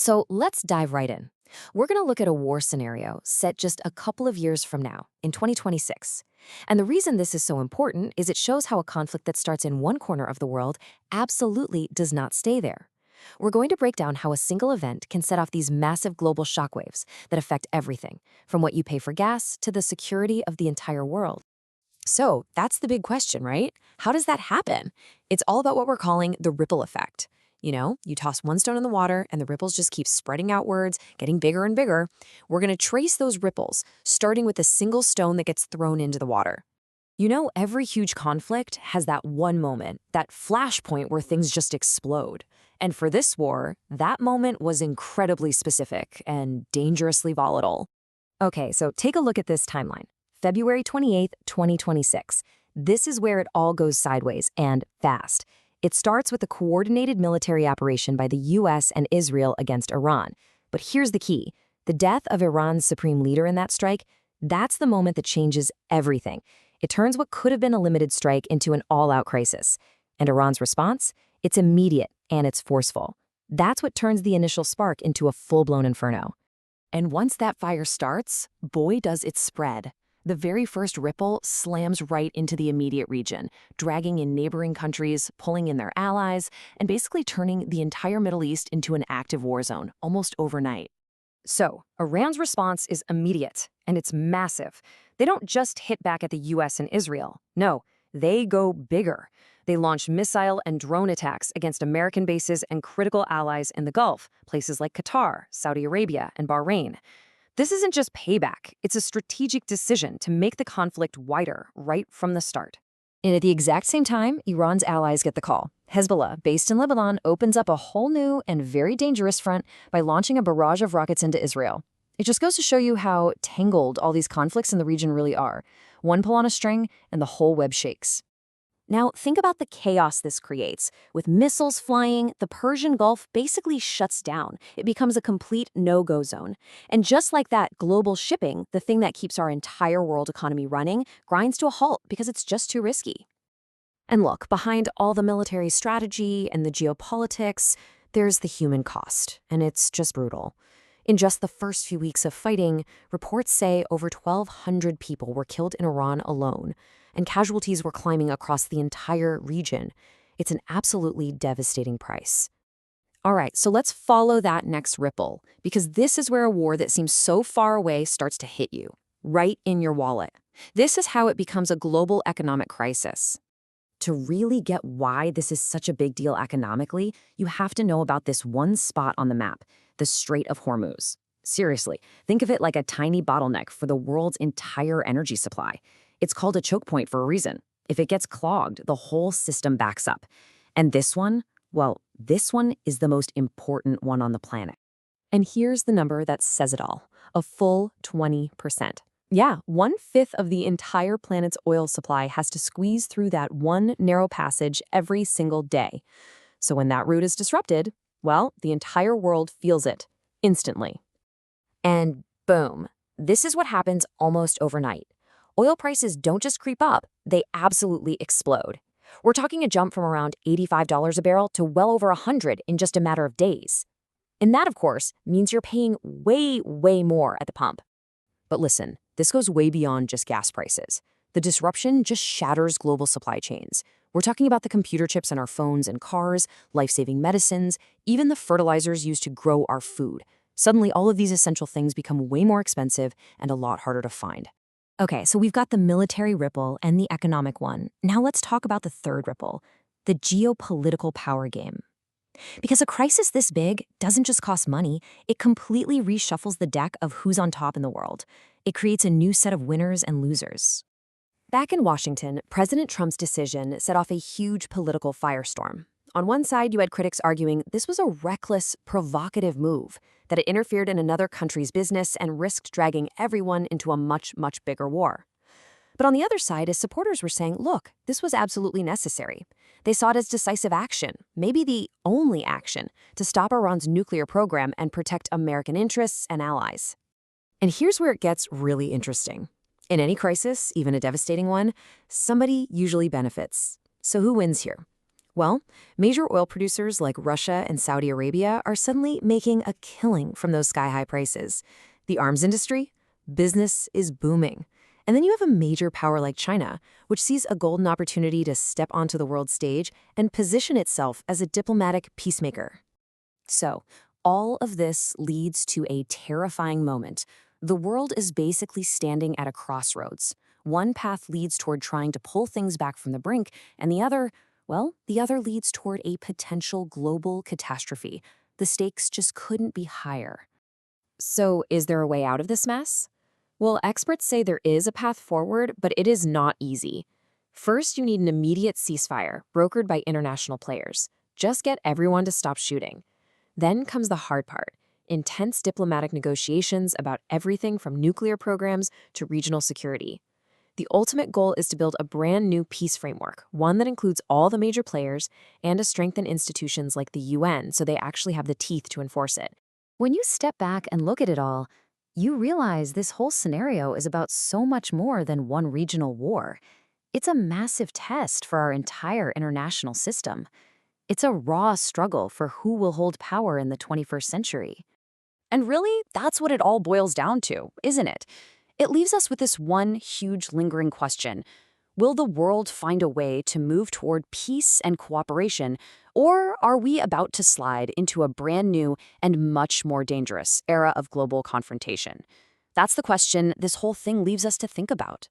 So let's dive right in. We're going to look at a war scenario set just a couple of years from now, in 2026. And the reason this is so important is it shows how a conflict that starts in one corner of the world absolutely does not stay there. We're going to break down how a single event can set off these massive global shockwaves that affect everything, from what you pay for gas to the security of the entire world. So that's the big question, right? How does that happen? It's all about what we're calling the ripple effect. You toss one stone in the water and the ripples just keep spreading outwards, getting bigger and bigger. We're going to trace those ripples, starting with a single stone that gets thrown into the water. Every huge conflict has that one moment, that flashpoint where things just explode. And for this war, that moment was incredibly specific and dangerously volatile. Okay, so take a look at this timeline. February 28th, 2026. This is where it all goes sideways, and fast. It starts with a coordinated military operation by the US and Israel against Iran. But here's the key. The death of Iran's supreme leader in that strike, that's the moment that changes everything. It turns what could have been a limited strike into an all-out crisis. And Iran's response? It's immediate and it's forceful. That's what turns the initial spark into a full-blown inferno. And once that fire starts, boy does it spread. The very first ripple slams right into the immediate region, dragging in neighboring countries, pulling in their allies, and basically turning the entire Middle East into an active war zone, almost overnight. So, Iran's response is immediate, and it's massive. They don't just hit back at the US and Israel. No, they go bigger. They launch missile and drone attacks against American bases and critical allies in the Gulf, places like Qatar, Saudi Arabia, and Bahrain. This isn't just payback, it's a strategic decision to make the conflict wider right from the start. And at the exact same time, Iran's allies get the call. Hezbollah, based in Lebanon, opens up a whole new and very dangerous front by launching a barrage of rockets into Israel. It just goes to show you how tangled all these conflicts in the region really are. One pull on a string, and the whole web shakes. Now, think about the chaos this creates. With missiles flying, the Persian Gulf basically shuts down. It becomes a complete no-go zone. And just like that, global shipping, the thing that keeps our entire world economy running, grinds to a halt because it's just too risky. And look, behind all the military strategy and the geopolitics, there's the human cost, and it's just brutal. In just the first few weeks of fighting, reports say over 1,200 people were killed in Iran alone, and casualties were climbing across the entire region. It's an absolutely devastating price. All right, so let's follow that next ripple, because this is where a war that seems so far away starts to hit you, right in your wallet. This is how it becomes a global economic crisis. To really get why this is such a big deal economically, you have to know about this one spot on the map, the Strait of Hormuz. Seriously, think of it like a tiny bottleneck for the world's entire energy supply. It's called a choke point for a reason. If it gets clogged, the whole system backs up. And this one, well, this one is the most important one on the planet. And here's the number that says it all, a full 20%. Yeah, 1/5 of the entire planet's oil supply has to squeeze through that one narrow passage every single day. So when that route is disrupted, well, the entire world feels it, instantly. And boom, this is what happens almost overnight. Oil prices don't just creep up, they absolutely explode. We're talking a jump from around $85 a barrel to well over $100 in just a matter of days. And that, of course, means you're paying way, way more at the pump. But listen, this goes way beyond just gas prices. The disruption just shatters global supply chains. We're talking about the computer chips in our phones and cars, life-saving medicines, even the fertilizers used to grow our food. Suddenly, all of these essential things become way more expensive and a lot harder to find. Okay, so we've got the military ripple and the economic one. Now let's talk about the third ripple, the geopolitical power game. Because a crisis this big doesn't just cost money, it completely reshuffles the deck of who's on top in the world. It creates a new set of winners and losers. Back in Washington, President Trump's decision set off a huge political firestorm. On one side, you had critics arguing this was a reckless, provocative move, that it interfered in another country's business and risked dragging everyone into a much, much bigger war. But on the other side, his supporters were saying, look, this was absolutely necessary. They saw it as decisive action, maybe the only action, to stop Iran's nuclear program and protect American interests and allies. And here's where it gets really interesting. In any crisis, even a devastating one, somebody usually benefits. So who wins here? Well, major oil producers like Russia and Saudi Arabia are suddenly making a killing from those sky-high prices. The arms industry? Business is booming. And then you have a major power like China, which sees a golden opportunity to step onto the world stage and position itself as a diplomatic peacemaker. So, all of this leads to a terrifying moment. The world is basically standing at a crossroads. One path leads toward trying to pull things back from the brink, and the other, well, the other leads toward a potential global catastrophe. The stakes just couldn't be higher. So, is there a way out of this mess? Well, experts say there is a path forward, but it is not easy. First, you need an immediate ceasefire, brokered by international players. Just get everyone to stop shooting. Then comes the hard part, intense diplomatic negotiations about everything from nuclear programs to regional security. The ultimate goal is to build a brand new peace framework, one that includes all the major players and to strengthen institutions like the UN so they actually have the teeth to enforce it. When you step back and look at it all, you realize this whole scenario is about so much more than one regional war. It's a massive test for our entire international system. It's a raw struggle for who will hold power in the 21st century. And really, that's what it all boils down to, isn't it? It leaves us with this one huge lingering question. Will the world find a way to move toward peace and cooperation, or are we about to slide into a brand new and much more dangerous era of global confrontation? That's the question this whole thing leaves us to think about.